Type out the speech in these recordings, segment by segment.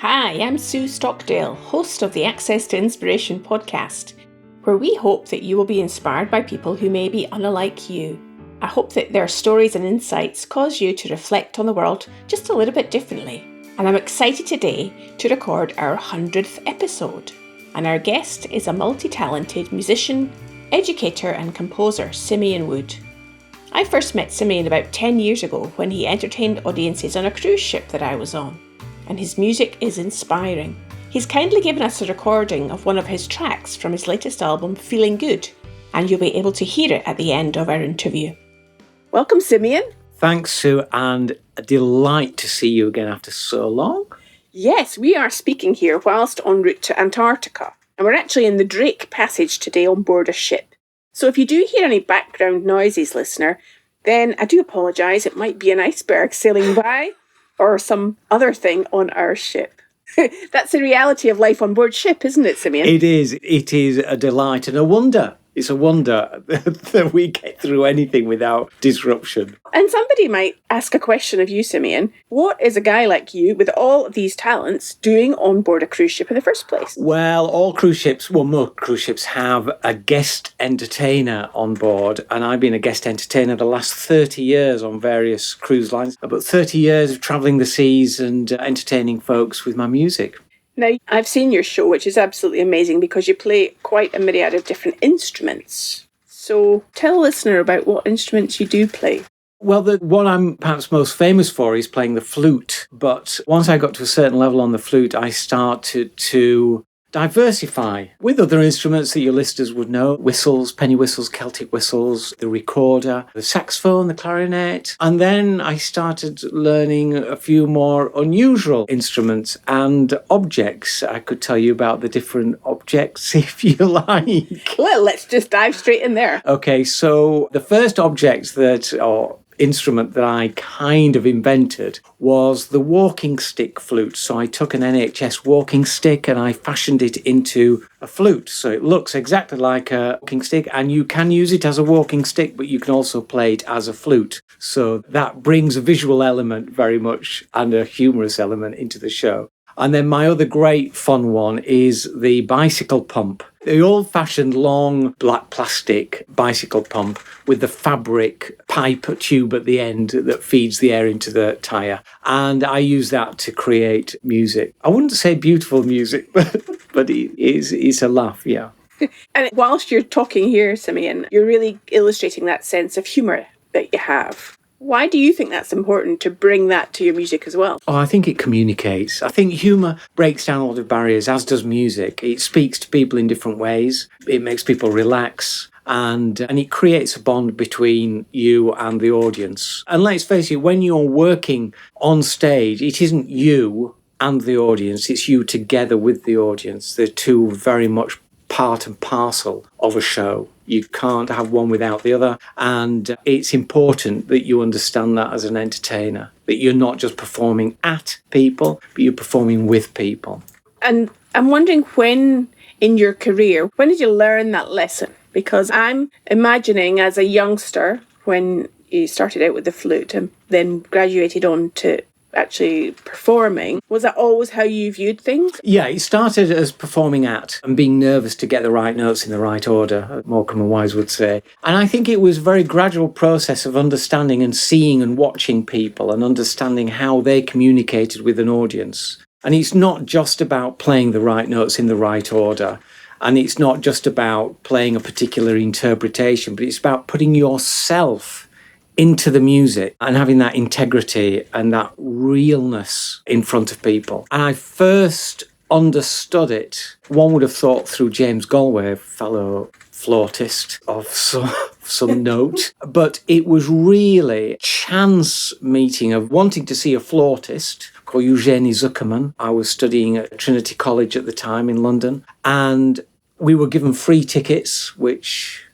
Hi, I'm Sue Stockdale, host of the Access to Inspiration podcast, where we hope that you will be inspired by people who may be unlike you. I hope that their stories and insights cause you to reflect on the world just a little bit differently. And I'm excited today to record our 100th episode. And our guest is a multi-talented musician, educator and composer, Simeon Wood. I first met Simeon about 10 years ago when he entertained audiences on a cruise ship that I was on. And his music is inspiring. He's kindly given us a recording of one of his tracks from his latest album, Feeling Good, and you'll be able to hear it at the end of our interview. Welcome, Simeon. Thanks, Sue, and a delight to see you again after so long. Yes, we are speaking here whilst en route to Antarctica, and we're actually in the Drake Passage today on board a ship. So if you do hear any background noises, listener, then I do apologise. It might be an iceberg sailing by, or some other thing on our ship. That's the reality of life on board ship, isn't it, Simeon? It is a delight and a wonder. It's a wonder that we get through anything without disruption. And somebody might ask a question of you, Simeon. What is a guy like you with all of these talents doing on board a cruise ship in the first place? Well, most cruise ships have a guest entertainer on board, and I've been a guest entertainer the last 30 years on various cruise lines. About 30 years of travelling the seas and entertaining folks with my music. Now, I've seen your show, which is absolutely amazing because you play quite a myriad of different instruments. So tell a listener about what instruments you do play. Well, the one I'm perhaps most famous for is playing the flute. But once I got to a certain level on the flute, I started to diversify with other instruments that your listeners would know. Whistles, penny whistles, Celtic whistles, the recorder, the saxophone, the clarinet. And then I started learning a few more unusual instruments and objects. I could tell you about the different objects if you like. Well, let's just dive straight in there. Okay, so the first object instrument that I kind of invented was the walking stick flute. So I took an NHS walking stick and I fashioned it into a flute. So it looks exactly like a walking stick, and you can use it as a walking stick, but you can also play it as a flute. So that brings a visual element very much and a humorous element into the show. And then my other great fun one is the bicycle pump. The old-fashioned long black plastic bicycle pump with the fabric pipe tube at the end that feeds the air into the tyre. And I use that to create music. I wouldn't say beautiful music, but it's a laugh, yeah. And whilst you're talking here, Simeon, you're really illustrating that sense of humour that you have. Why do you think that's important to bring that to your music as well? Oh, I think it communicates. I think humour breaks down a lot of barriers, as does music. It speaks to people in different ways. It makes people relax. And it creates a bond between you and the audience. And let's face it, when you're working on stage, it isn't you and the audience. It's you together with the audience. They're two very much part and parcel of a show. You can't have one without the other. And it's important that you understand that as an entertainer, that you're not just performing at people, but you're performing with people. And I'm wondering when in your career, when did you learn that lesson? Because I'm imagining as a youngster, when you started out with the flute and then graduated on to actually performing, was that always how you viewed things? Yeah, it started as performing at and being nervous to get the right notes in the right order, Morecambe and Wise would say. And I think it was a very gradual process of understanding and seeing and watching people and understanding how they communicated with an audience. And it's not just about playing the right notes in the right order. And it's not just about playing a particular interpretation, but it's about putting yourself into the music and having that integrity and that realness in front of people. And I first understood it, one would have thought, through James Galway, fellow flautist of some note. But it was really a chance meeting of wanting to see a flautist called Eugenie Zuckerman. I was studying at Trinity College at the time in London, and we were given free tickets, which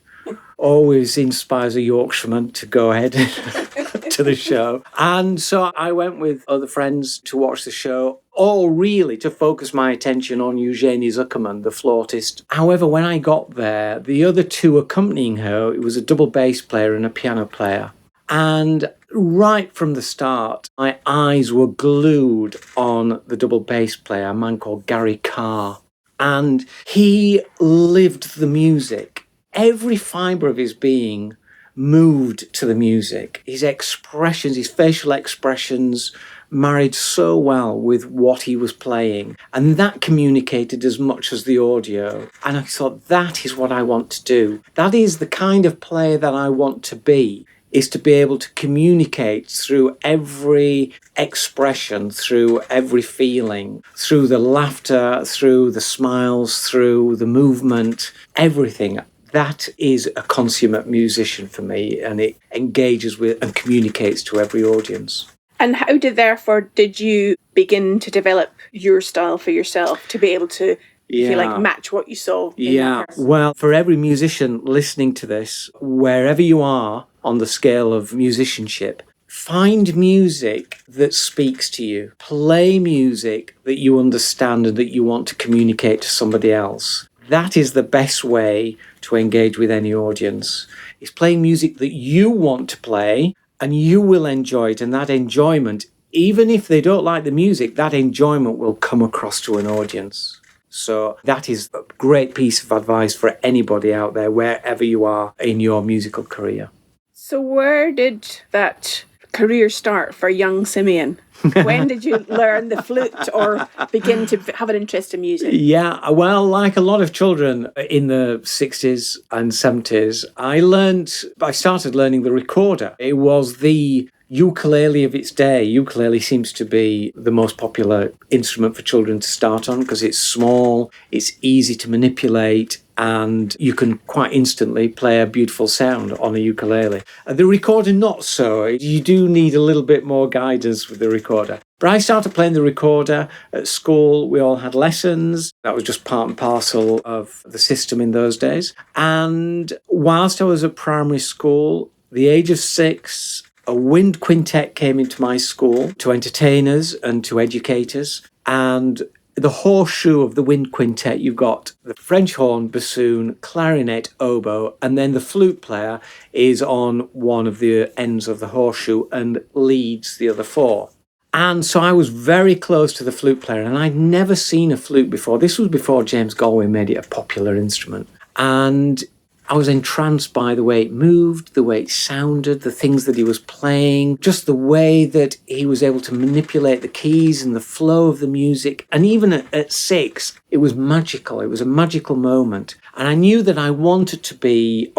always inspires a Yorkshireman to go ahead to the show. And so I went with other friends to watch the show, all really to focus my attention on Eugenie Zuckerman, the flautist. However, when I got there, the other two accompanying her, it was a double bass player and a piano player. And right from the start, my eyes were glued on the double bass player, a man called Gary Carr. And he lived the music. Every fibre of his being moved to the music. His expressions, his facial expressions, married so well with what he was playing. And that communicated as much as the audio. And I thought, that is what I want to do. That is the kind of player that I want to be, is to be able to communicate through every expression, through every feeling, through the laughter, through the smiles, through the movement, everything. That is a consummate musician for me, and it engages with and communicates to every audience. And how did you begin to develop your style for yourself to be able to, if you like, match what you saw in that person? Well, for every musician listening to this, wherever you are on the scale of musicianship, find music that speaks to you. Play music that you understand and that you want to communicate to somebody else. That is the best way to engage with any audience. Is playing music that you want to play and you will enjoy it. And that enjoyment, even if they don't like the music, that enjoyment will come across to an audience. So that is a great piece of advice for anybody out there, wherever you are in your musical career. So where did that career start for young Simeon? When did you learn the flute or begin to have an interest in music? Yeah, well, like a lot of children in the 60s and 70s, I started learning the recorder. It was the ukulele of its day. Ukulele seems to be the most popular instrument for children to start on because it's small, it's easy to manipulate, and you can quite instantly play a beautiful sound on a ukulele. The recorder, not so. You do need a little bit more guidance with the recorder. But I started playing the recorder at school. We all had lessons. That was just part and parcel of the system in those days. And whilst I was at primary school, the age of 6, a wind quintet came into my school to entertainers and to educators. And the horseshoe of the wind quintet, you've got the French horn, bassoon, clarinet, oboe, and then the flute player is on one of the ends of the horseshoe and leads the other 4. And so I was very close to the flute player, and I'd never seen a flute before. This was before James Galway made it a popular instrument. And I was entranced by the way it moved, the way it sounded, the things that he was playing, just the way that he was able to manipulate the keys and the flow of the music. And even at 6, it was magical. It was a magical moment. And I knew that I wanted to play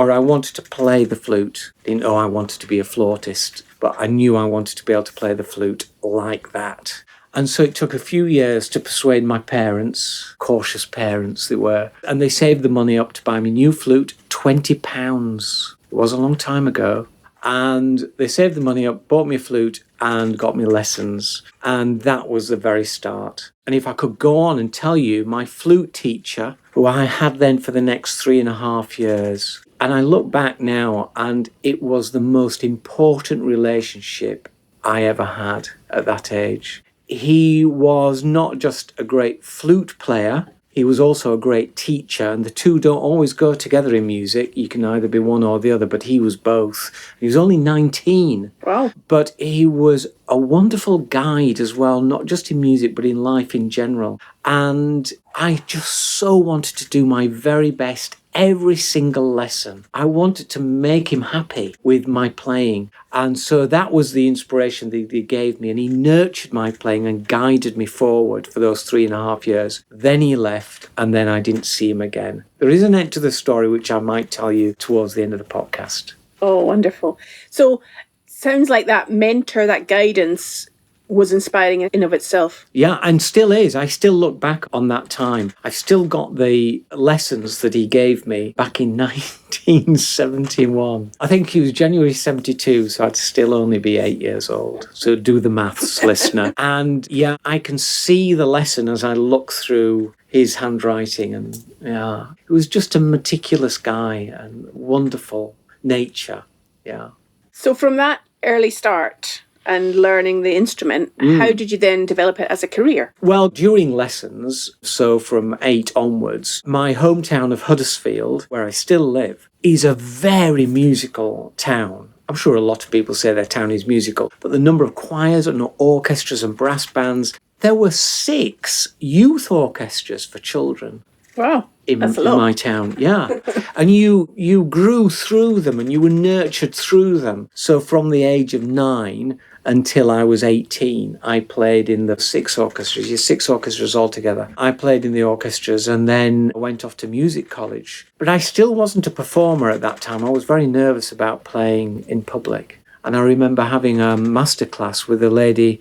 the flute. I didn't know I wanted to be a flautist, but I knew I wanted to be able to play the flute like that. And so it took a few years to persuade my parents, cautious parents they were, and they saved the money up to buy me a new flute, £20. It was a long time ago. And they saved the money up, bought me a flute and got me lessons. And that was the very start. And if I could go on and tell you, my flute teacher, who I had then for the next 3.5 years, and I look back now and it was the most important relationship I ever had at that age. He was not just a great flute player, he was also a great teacher, and the two don't always go together in music. You can either be one or the other, but he was both. He was only 19. Wow. But he was a wonderful guide as well, not just in music, but in life in general. And I just so wanted to do my very best every single lesson. I wanted to make him happy with my playing. And so that was the inspiration that he gave me. And he nurtured my playing and guided me forward for those 3.5 years. Then he left, and then I didn't see him again. There is an end to the story, which I might tell you towards the end of the podcast. Oh, wonderful. So sounds like that mentor, that guidance was inspiring in of itself. Yeah, and still is. I still look back on that time. I've still got the lessons that he gave me back in 1971. I think he was January 72, so I'd still only be 8 years old. So do the maths, listener. And yeah, I can see the lesson as I look through his handwriting. And yeah, he was just a meticulous guy and wonderful nature. Yeah. So from that early start and learning the instrument, how did you then develop it as a career? Well, during lessons, so from 8 onwards, my hometown of Huddersfield, where I still live, is a very musical town. I'm sure a lot of people say their town is musical, but the number of choirs and orchestras and brass bands, there were 6 youth orchestras for children. Wow. In That's a lot. my town, yeah. And you grew through them and you were nurtured through them. So from the age of 9 until I was 18, I played in the 6 orchestras, 6 orchestras altogether. I played in the orchestras and then went off to music college. But I still wasn't a performer at that time. I was very nervous about playing in public. And I remember having a masterclass with a lady,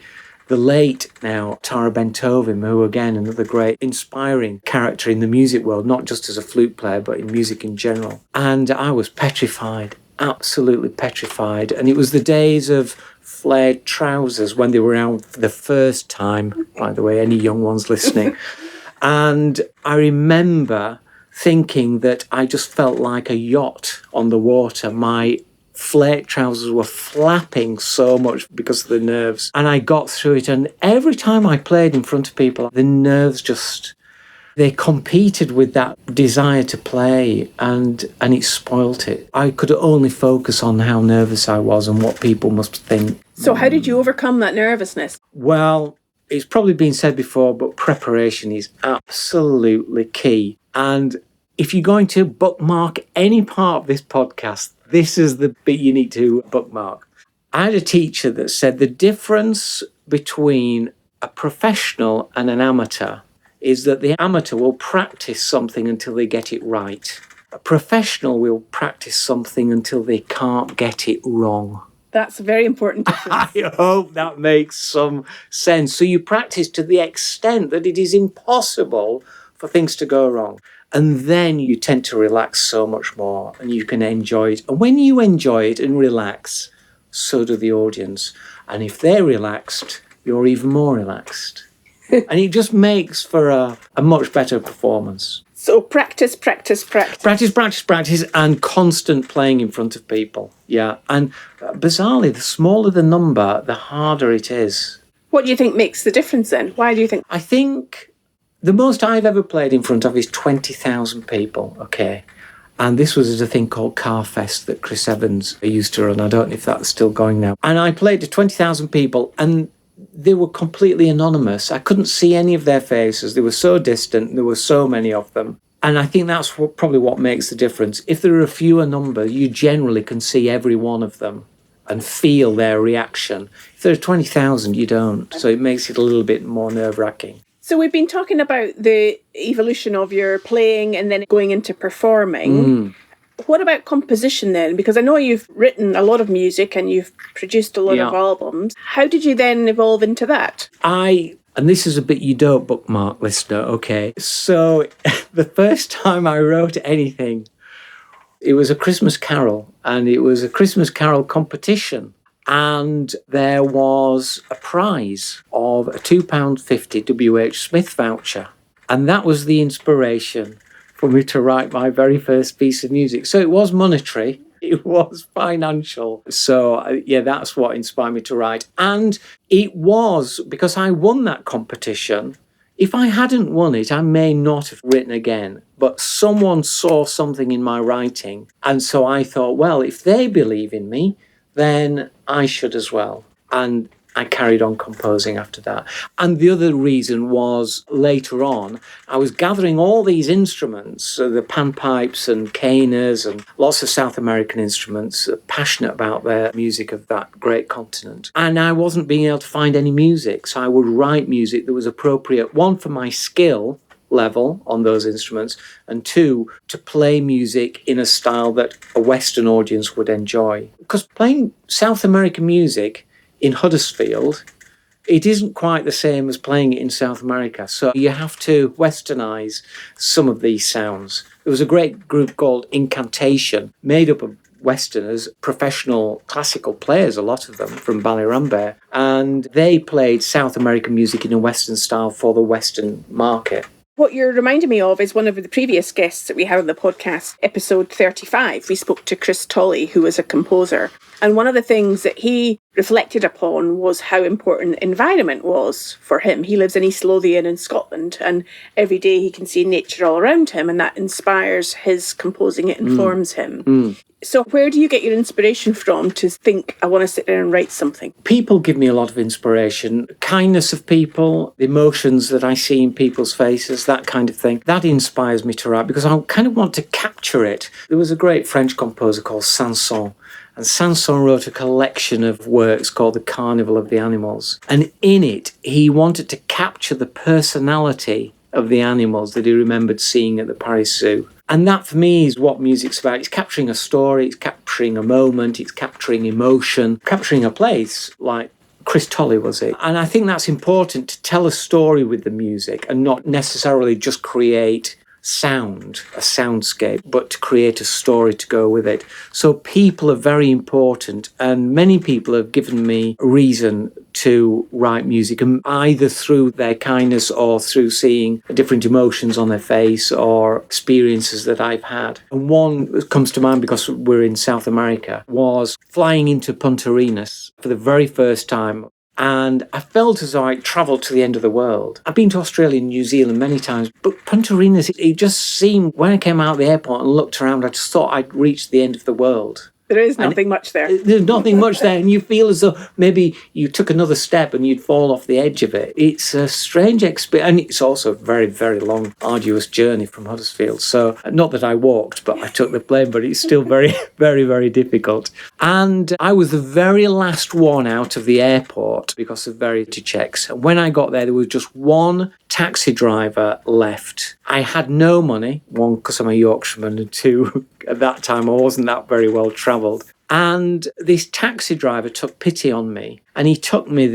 the late now Tara Bentovim, who again, another great inspiring character in the music world, not just as a flute player, but in music in general. And I was petrified, absolutely petrified. And it was the days of flared trousers when they were out for the first time, by the way, any young ones listening. And I remember thinking that I just felt like a yacht on the water. My flake trousers were flapping so much because of the nerves, and I got through it. And every time I played in front of people, the nerves just, they competed with that desire to play, and it spoilt it. I could only focus on how nervous I was and what people must think. So how did you overcome that nervousness? Well, it's probably been said before, but preparation is absolutely key. And if you're going to bookmark any part of this podcast, this is the bit you need to bookmark. I had a teacher that said the difference between a professional and an amateur is that the amateur will practice something until they get it right. A professional will practice something until they can't get it wrong. That's a very important difference. I hope that makes some sense. So you practice to the extent that it is impossible for things to go wrong. And then you tend to relax so much more and you can enjoy it. And when you enjoy it and relax, so do the audience. And if they're relaxed, you're even more relaxed. And it just makes for a much better performance. So practice, practice, practice. Practice, practice, practice, and constant playing in front of people. Yeah. And bizarrely, the smaller the number, the harder it is. What do you think makes the difference then? Why do you think? I think the most I've ever played in front of is 20,000 people, okay? And this was at a thing called Carfest that Chris Evans used to run. I don't know if that's still going now. And I played to 20,000 people and they were completely anonymous. I couldn't see any of their faces. They were so distant. There were so many of them. And I think that's probably what makes the difference. If there are a fewer number, you generally can see every one of them and feel their reaction. If there are 20,000, you don't. So it makes it a little bit more nerve-wracking. So we've been talking about the evolution of your playing and then going into performing. What about composition then? Because I know you've written a lot of music and you've produced a lot of albums. How did you then evolve into that? And this is a bit you don't bookmark, listener, okay? So the first time I wrote anything, it was a Christmas carol, and it was a Christmas carol competition. And there was a prize of a £2.50 W.H. Smith voucher. And that was the inspiration for me to write my very first piece of music. So it was monetary, it was financial. So yeah, that's what inspired me to write. And it was because I won that competition. If I hadn't won it, I may not have written again. But someone saw something in my writing. And so I thought, well, if they believe in me, then I should as well. And I carried on composing after that. And the other reason was later on, I was gathering all these instruments, the panpipes and caners and lots of South American instruments, passionate about their music of that great continent. And I wasn't being able to find any music. So I would write music that was appropriate, one, for my skill level on those instruments, and two, to play music in a style that a Western audience would enjoy. Because playing South American music in Huddersfield, it isn't quite the same as playing it in South America. So you have to westernize some of these sounds. There was a great group called Incantation, made up of Westerners, professional classical players, a lot of them from Ballyrambere, and they played South American music in a Western style for the Western market. What you're reminding me of is one of the previous guests that we had on the podcast, episode 35. We spoke to Chris Tolley, who was a composer. And one of the things that he reflected upon was how important environment was for him. He lives in East Lothian in Scotland, and every day he can see nature all around him, and that inspires his composing. It informs him. So where do you get your inspiration from to think, I want to sit there and write something? People give me a lot of inspiration. Kindness of people, the emotions that I see in people's faces, that kind of thing. That inspires me to write because I kind of want to capture it. There was a great French composer called Saint-Saëns, and Saint-Saëns wrote a collection of works called The Carnival of the Animals. And in it, he wanted to capture the personality of the animals that he remembered seeing at the Paris Zoo. And that, for me, is what music's about. It's capturing a story, it's capturing a moment, it's capturing emotion, capturing a place, like Chris Tolley was it. And I think that's important, to tell a story with the music and not necessarily just create sound, a soundscape, but to create a story to go with it. So people are very important, and many people have given me a reason to write music, and either through their kindness or through seeing different emotions on their face or experiences that I've had. And one that comes to mind, because we're in South America, was flying into Punta Arenas for the very first time. And I felt as though I travelled to the end of the world. I've been to Australia and New Zealand many times, but Punta Arenas, it just seemed, when I came out of the airport and looked around, I just thought I'd reached the end of the world. There is nothing much there. There's nothing much there, and you feel as though maybe you took another step and you'd fall off the edge of it. It's a strange experience, and it's also a very, very long, arduous journey from Huddersfield. So, not that I walked, but I took the plane, but it's still very, very, very difficult. And I was the very last one out of the airport because of variety checks. And when I got there was just one taxi driver left. I had no money, one, because I'm a Yorkshireman, and two, at that time I wasn't that very well travelled. And this taxi driver took pity on me, and he took me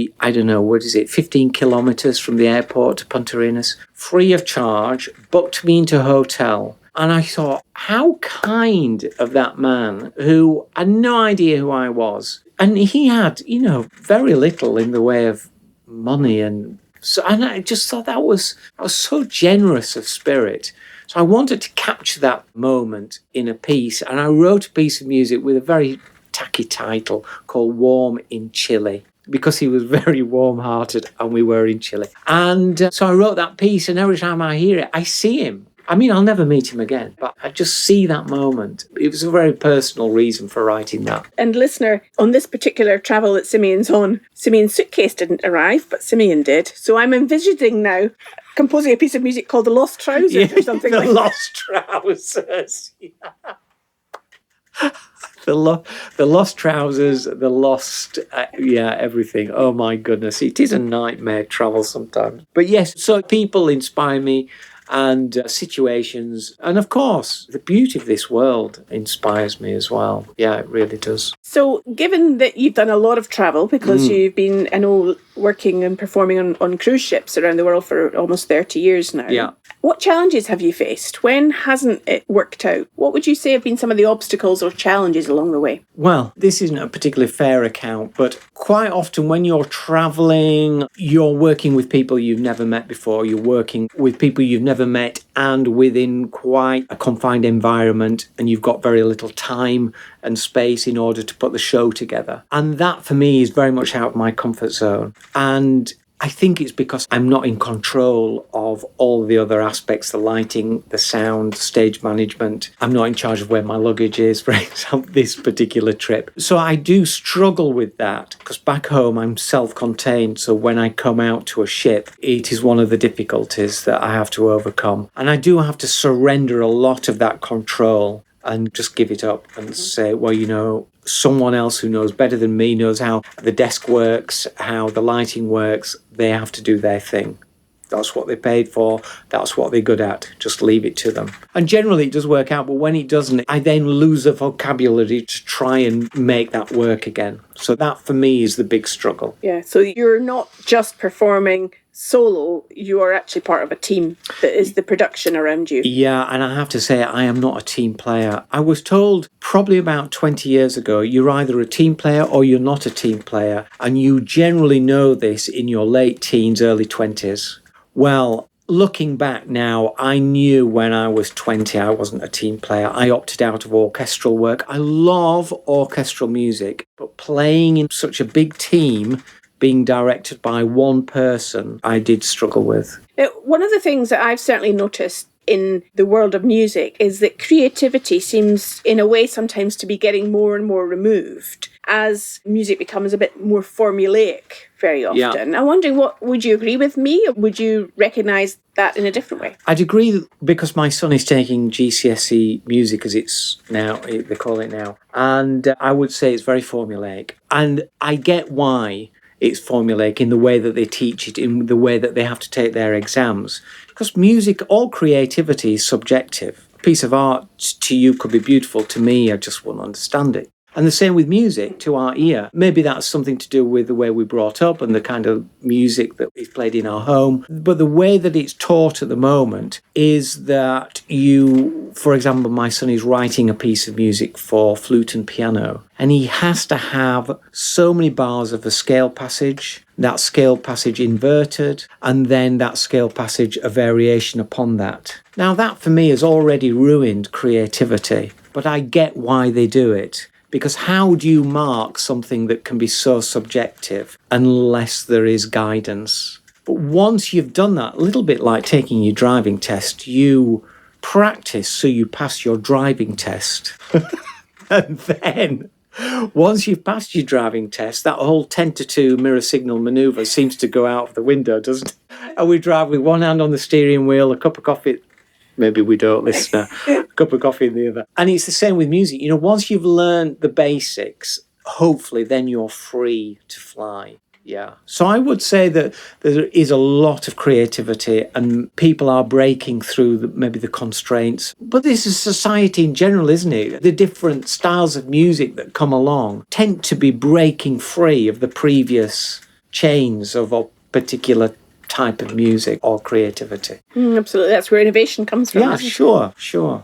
15 kilometres from the airport to Punta Arenas, free of charge, booked me into a hotel. And I thought, how kind of that man, who had no idea who I was. And he had, very little in the way of money, and I just thought that was so generous of spirit. So I wanted to capture that moment in a piece, and I wrote a piece of music with a very tacky title called Warm in Chile, because he was very warm-hearted and we were in Chile. And so I wrote that piece, and every time I hear it, I see him. I mean, I'll never meet him again, but I just see that moment. It was a very personal reason for writing that. And listener, on this particular travel that Simeon's on, Simeon's suitcase didn't arrive, but Simeon did. So I'm envisaging now composing a piece of music called The Lost Trousers or something like that. The Lost Trousers. The lost trousers, the lost, everything. Oh my goodness, it is a nightmare travel sometimes. But yes, so people inspire me, and situations, and of course the beauty of this world inspires me as well. Yeah, it really does. So given that you've done a lot of travel, because you've been, I know, working and performing on cruise ships around the world for almost 30 years now. Yeah. What challenges have you faced? When hasn't it worked out? What would you say have been some of the obstacles or challenges along the way? Well, this isn't a particularly fair account, but quite often when you're travelling, you're working with people you've never met before. You're working with people you've never met and within quite a confined environment, and you've got very little time and space in order to put the show together. And that for me is very much out of my comfort zone. And I think it's because I'm not in control of all the other aspects, the lighting, the sound, stage management. I'm not in charge of where my luggage is, for example, this particular trip. So I do struggle with that, because back home I'm self-contained. So when I come out to a ship, it is one of the difficulties that I have to overcome. And I do have to surrender a lot of that control and just give it up and say, well, someone else who knows better than me, knows how the desk works, how the lighting works. They have to do their thing. That's what they paid for. That's what they're good at. Just leave it to them. And generally it does work out, but when it doesn't, I then lose the vocabulary to try and make that work again. So that for me is the big struggle. Yeah, so you're not just performing solo, you are actually part of a team that is the production around you. Yeah, and I have to say, I am not a team player. I was told probably about 20 years ago, you're either a team player or you're not a team player. And you generally know this in your late teens, early 20s. Well, looking back now, I knew when I was 20 I wasn't a team player. I opted out of orchestral work. I love orchestral music, but playing in such a big team, being directed by one person, I did struggle with. One of the things that I've certainly noticed in the world of music is that creativity seems, in a way, sometimes to be getting more and more removed as music becomes a bit more formulaic very often. I'm wondering, would you agree with me, or would you recognise that in a different way? I'd agree, because my son is taking GCSE music, as it's now, they call it now, and I would say it's very formulaic. And I get why it's formulaic in the way that they teach it, in the way that they have to take their exams. Because music, all creativity is subjective. A piece of art to you could be beautiful. To me, I just won't understand it. And the same with music to our ear. Maybe that's something to do with the way we're brought up and the kind of music that is played in our home. But the way that it's taught at the moment is that for example, my son is writing a piece of music for flute and piano, and he has to have so many bars of a scale passage, that scale passage inverted, and then that scale passage a variation upon that. Now that for me has already ruined creativity, but I get why they do it. Because how do you mark something that can be so subjective unless there is guidance? But once you've done that, a little bit like taking your driving test, you practice so you pass your driving test. And then once you've passed your driving test, that whole 10-2 mirror signal manoeuvre seems to go out of the window, doesn't it? And we drive with one hand on the steering wheel, a cup of coffee. Maybe we don't, listener. A cup of coffee in the other. And it's the same with music. Once you've learned the basics, hopefully then you're free to fly. Yeah. So I would say that there is a lot of creativity and people are breaking through maybe the constraints. But this is society in general, isn't it? The different styles of music that come along tend to be breaking free of the previous chains of a particular type of music or creativity. Absolutely. That's where innovation comes from. Yeah, sure.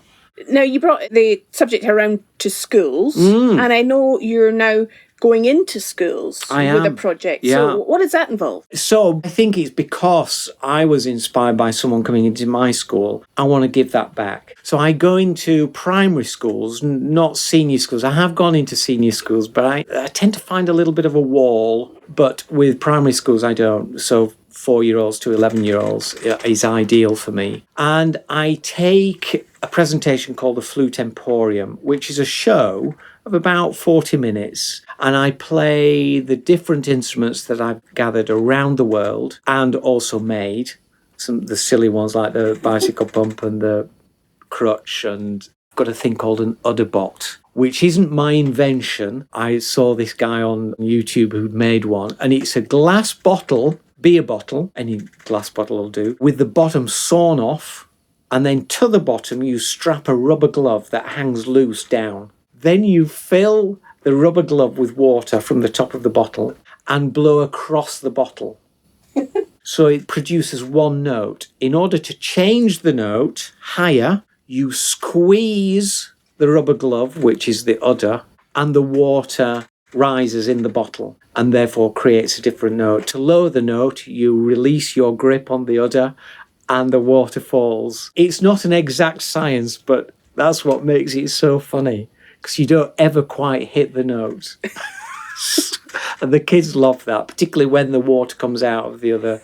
Now, you brought the subject around to schools, and I know you're now going into schools with a project. Yeah. So what does that involve? So I think it's because I was inspired by someone coming into my school. I want to give that back. So I go into primary schools, not senior schools. I have gone into senior schools, but I tend to find a little bit of a wall. But with primary schools, I don't. So 4-year-olds to 11-year-olds is ideal for me. And I take a presentation called the Flute Emporium, which is a show of about 40 minutes. And I play the different instruments that I've gathered around the world and also made. Some of the silly ones like the bicycle pump and the crutch, and I've got a thing called an udderbot, which isn't my invention. I saw this guy on YouTube who'd made one, and it's a glass bottle, beer bottle, any glass bottle will do, with the bottom sawn off, and then to the bottom you strap a rubber glove that hangs loose down. Then you fill the rubber glove with water from the top of the bottle and blow across the bottle. So it produces one note. In order to change the note higher, you squeeze the rubber glove, which is the udder, and the water rises in the bottle and therefore creates a different note. To lower the note, you release your grip on the udder and the water falls. It's not an exact science, but that's what makes it so funny, because you don't ever quite hit the note. And the kids love that, particularly when the water comes out of the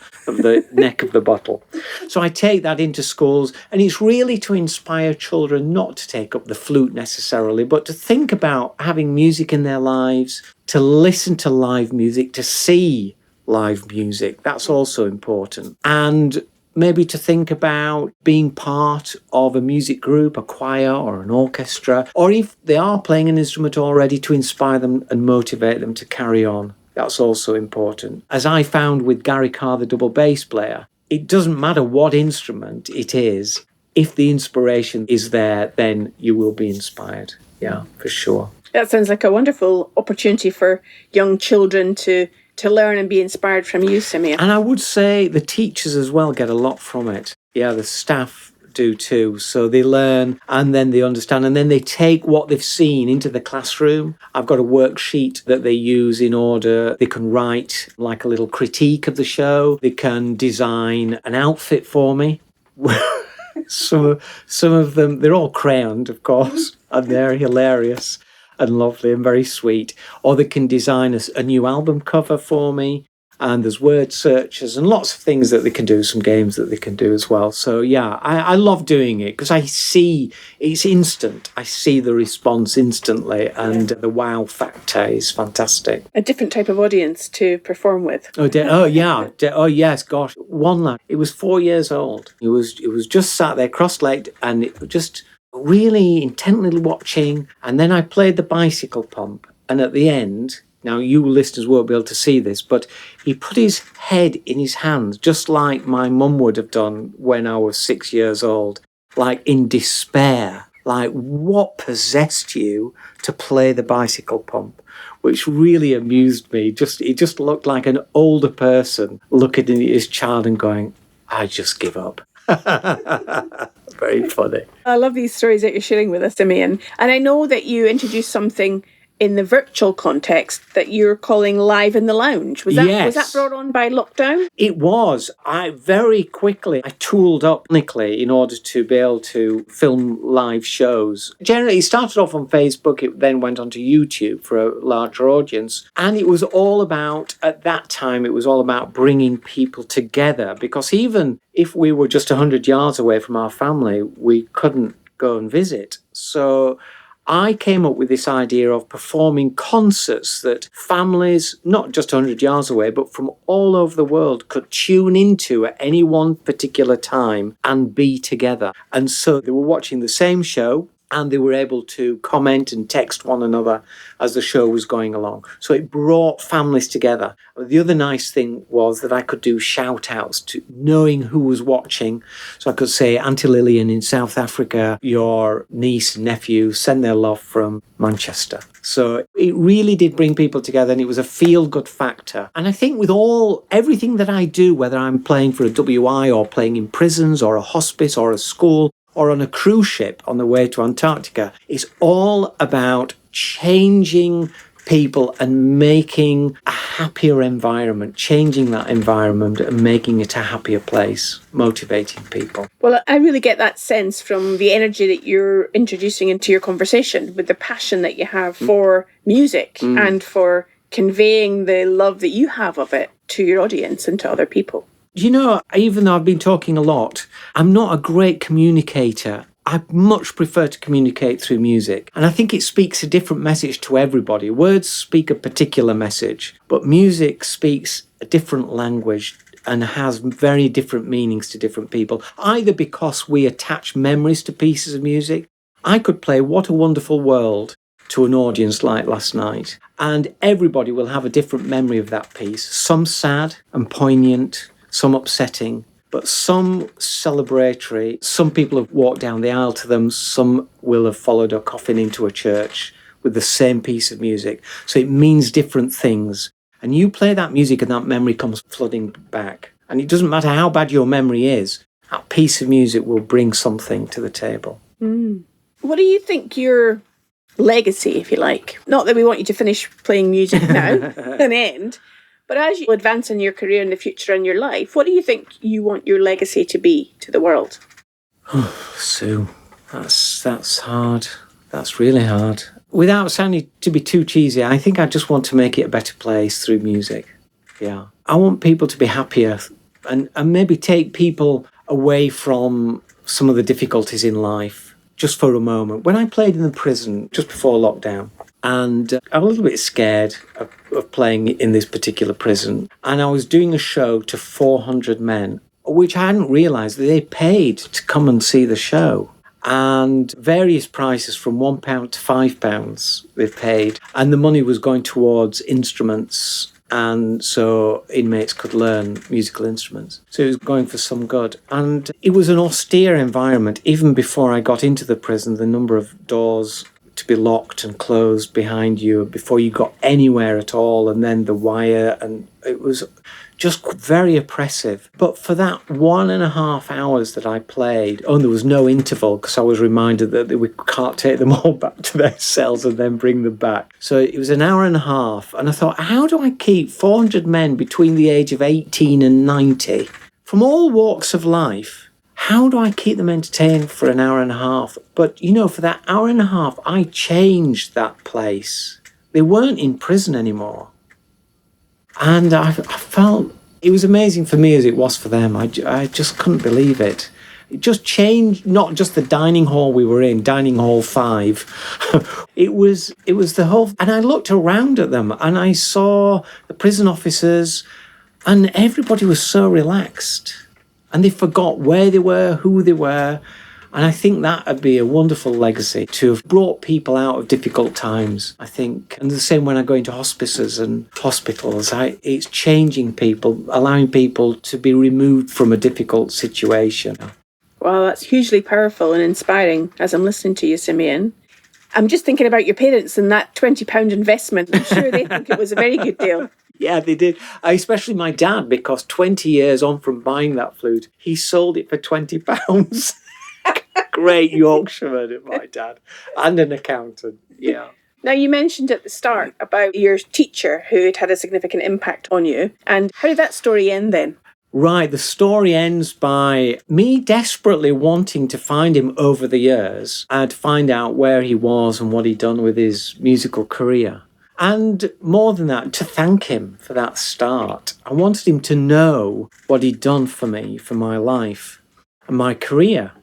neck of the bottle. So I take that into schools, and it's really to inspire children not to take up the flute necessarily, but to think about having music in their lives, to listen to live music, to see live music. That's also important. And maybe to think about being part of a music group, a choir or an orchestra, or if they are playing an instrument already, to inspire them and motivate them to carry on. That's also important. As I found with Gary Carr, the double bass player, it doesn't matter what instrument it is. If the inspiration is there, then you will be inspired. Yeah, for sure. That sounds like a wonderful opportunity for young children to learn and be inspired from you, Simeon. And I would say the teachers as well get a lot from it. Yeah, the staff do too. So they learn and then they understand and then they take what they've seen into the classroom. I've got a worksheet that they use in order. They can write like a little critique of the show. They can design an outfit for me. Some of them, they're all crayoned, of course, and they're hilarious and lovely and very sweet. Or they can design a new album cover for me. And there's word searches and lots of things that they can do, some games that they can do as well. So, yeah, I love doing it because I see it's instant. I see the response instantly and the wow factor is fantastic. A different type of audience to perform with. Oh, yes, gosh. One lad, he was 4 years old. He was just sat there cross-legged and it just really intently watching. And then I played the bicycle pump. And at the end... Now, you listeners won't be able to see this, but he put his head in his hands, just like my mum would have done when I was 6 years old, like in despair. Like, what possessed you to play the bicycle pump? Which really amused me. It just looked like an older person looking at his child and going, I just give up. Very funny. I love these stories that you're sharing with us, Simeon. And I know that you introduced something in the virtual context that you're calling Live in the Lounge. Was that brought on by lockdown? It was. I tooled up technically in order to be able to film live shows. Generally, it started off on Facebook, it then went onto YouTube for a larger audience. And it was all about, at that time, it was all about bringing people together because even if we were just 100 yards away from our family, we couldn't go and visit. So I came up with this idea of performing concerts that families, not just 100 yards away, but from all over the world could tune into at any one particular time and be together. And so they were watching the same show and they were able to comment and text one another as the show was going along. So it brought families together. The other nice thing was that I could do shout-outs to knowing who was watching. So I could say, Auntie Lillian in South Africa, your niece and nephew send their love from Manchester. So it really did bring people together and it was a feel-good factor. And I think with everything that I do, whether I'm playing for a WI or playing in prisons or a hospice or a school, or on a cruise ship on the way to Antarctica, it's all about changing people and making a happier environment, changing that environment and making it a happier place, motivating people. Well, I really get that sense from the energy that you're introducing into your conversation with the passion that you have for music and for conveying the love that you have of it to your audience and to other people. You know, even though I've been talking a lot, I'm not a great communicator. I much prefer to communicate through music. And I think it speaks a different message to everybody. Words speak a particular message, but music speaks a different language and has very different meanings to different people, either because we attach memories to pieces of music. I could play What a Wonderful World to an audience like last night, and everybody will have a different memory of that piece. Some sad and poignant, some upsetting, but some celebratory. Some people have walked down the aisle to them. Some will have followed a coffin into a church with the same piece of music. So it means different things. And you play that music and that memory comes flooding back. And it doesn't matter how bad your memory is, that piece of music will bring something to the table. What do you think your legacy, if you like? Not that we want you to finish playing music now and end, but as you advance in your career in the future in your life, what do you think you want your legacy to be to the world? Sue, that's hard. That's really hard. Without sounding to be too cheesy, I think I just want to make it a better place through music. Yeah. I want people to be happier and maybe take people away from some of the difficulties in life just for a moment. When I played in the prison just before lockdown, and I was a little bit scared of playing in this particular prison. And I was doing a show to 400 men, which I hadn't realised that they paid to come and see the show. And various prices from £1 to £5 they paid. And the money was going towards instruments. And so inmates could learn musical instruments. So it was going for some good. And it was an austere environment. Even before I got into the prison, the number of doors to be locked and closed behind you before you got anywhere at all, and then the wire, and it was just very oppressive. But for that 1.5 hours that I played, there was no interval because I was reminded that we can't take them all back to their cells and then bring them back. So it was an hour and a half, and I thought, how do I keep 400 men between the age of 18 and 90 from all walks of life? How do I keep them entertained for an hour and a half? But, for that hour and a half, I changed that place. They weren't in prison anymore. And I felt it was amazing for me as it was for them. I just couldn't believe it. It just changed, not just the dining hall we were in, dining hall 5. It was the whole... And I looked around at them and I saw the prison officers and everybody was so relaxed. And they forgot where they were, who they were. And I think that would be a wonderful legacy to have brought people out of difficult times, I think. And the same when I go into hospices and hospitals, it's changing people, allowing people to be removed from a difficult situation. Well, that's hugely powerful and inspiring as I'm listening to you, Simeon. I'm just thinking about your parents and that £20 investment. I'm sure they think it was a very good deal. Yeah, they did. Especially my dad, because 20 years on from buying that flute, he sold it for £20. Great Yorkshireman, my dad, and an accountant. Yeah. Now, you mentioned at the start about your teacher who had had a significant impact on you. And how did that story end then? Right, the story ends by me desperately wanting to find him over the years and find out where he was and what he'd done with his musical career. And more than that, to thank him for that start. I wanted him to know what he'd done for me, for my life and my career.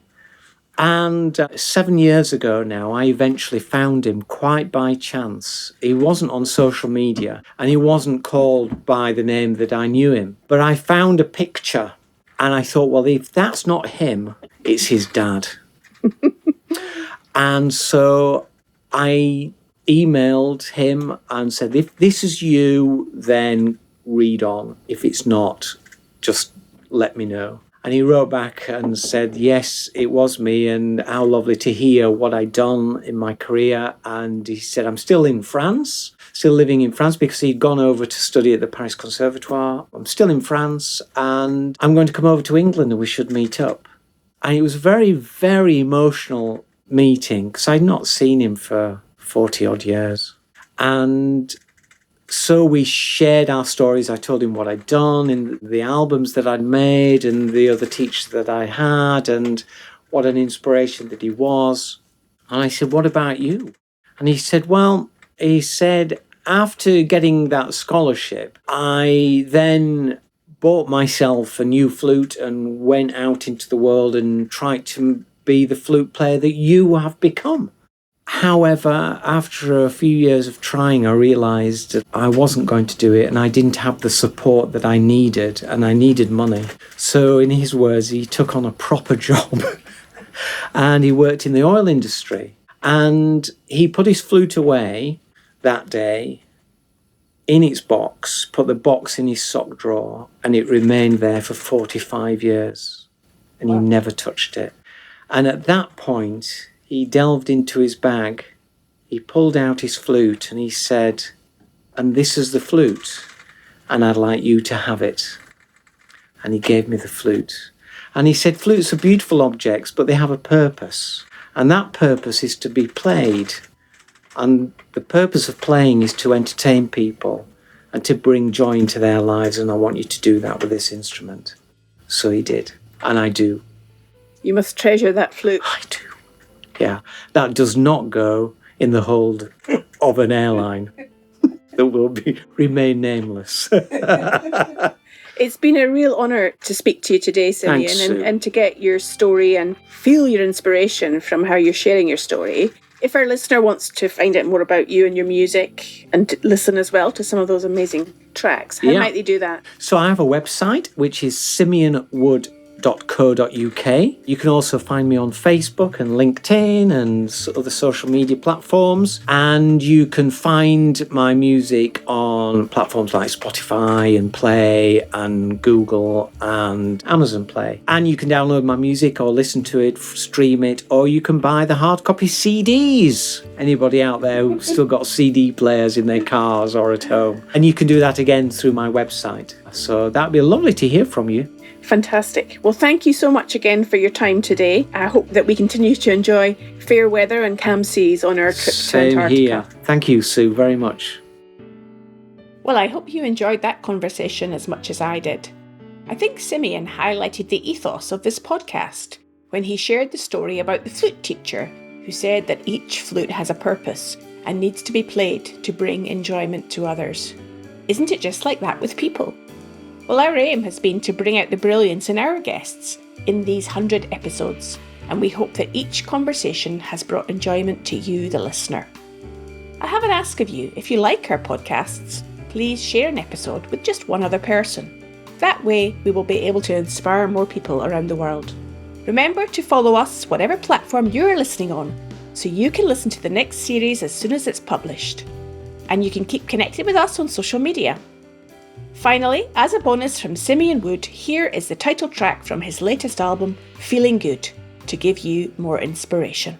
And 7 years ago now, I eventually found him quite by chance. He wasn't on social media and he wasn't called by the name that I knew him. But I found a picture and I thought, well, if that's not him, it's his dad. And so I emailed him and said, if this is you, then read on. If it's not, just let me know. And he wrote back and said, yes, it was me, and how lovely to hear what I'd done in my career. And he said, I'm still in France, still living in France, because he'd gone over to study at the Paris Conservatoire. I'm still in France, and I'm going to come over to England and we should meet up. And it was a very, very emotional meeting, because I'd not seen him for 40-odd years. And so we shared our stories. I told him what I'd done in the albums that I'd made and the other teachers that I had and what an inspiration that he was. And I said, what about you? And he said, after getting that scholarship, I then bought myself a new flute and went out into the world and tried to be the flute player that you have become. However, after a few years of trying, I realised that I wasn't going to do it and I didn't have the support that I needed, and I needed money. So in his words, he took on a proper job and he worked in the oil industry. And he put his flute away that day in its box, put the box in his sock drawer, and it remained there for 45 years. And he never touched it. And at that point, he delved into his bag, he pulled out his flute and he said, and this is the flute, and I'd like you to have it. And he gave me the flute. And he said, flutes are beautiful objects, but they have a purpose. And that purpose is to be played. And the purpose of playing is to entertain people and to bring joy into their lives. And I want you to do that with this instrument. So he did. And I do. You must treasure that flute. I do. Yeah, that does not go in the hold of an airline that will remain nameless. It's been a real honour to speak to you today, Simeon, and to get your story and feel your inspiration from how you're sharing your story. If our listener wants to find out more about you and your music and to listen as well to some of those amazing tracks, how might they do that? So I have a website, which is simeonwood.com. You can also find me on Facebook and LinkedIn and other social media platforms. And you can find my music on platforms like Spotify and Play and Google and Amazon Play. And you can download my music or listen to it, stream it, or you can buy the hard copy CDs. Anybody out there who's still got CD players in their cars or at home. And you can do that again through my website. So that'd be lovely to hear from you. Fantastic. Well, thank you so much again for your time today. I hope that we continue to enjoy fair weather and calm seas on our trip to Antarctica. Same here. Thank you, Sue, very much. Well, I hope you enjoyed that conversation as much as I did. I think Simeon highlighted the ethos of this podcast when he shared the story about the flute teacher who said that each flute has a purpose and needs to be played to bring enjoyment to others. Isn't it just like that with people? Well, our aim has been to bring out the brilliance in our guests in these 100 episodes, and we hope that each conversation has brought enjoyment to you, the listener. I have an ask of you. If you like our podcasts, please share an episode with just one other person. That way, we will be able to inspire more people around the world. Remember to follow us, whatever platform you're listening on, so you can listen to the next series as soon as it's published. And you can keep connected with us on social media. Finally, as a bonus from Simeon Wood, here is the title track from his latest album, Feeling Good, to give you more inspiration.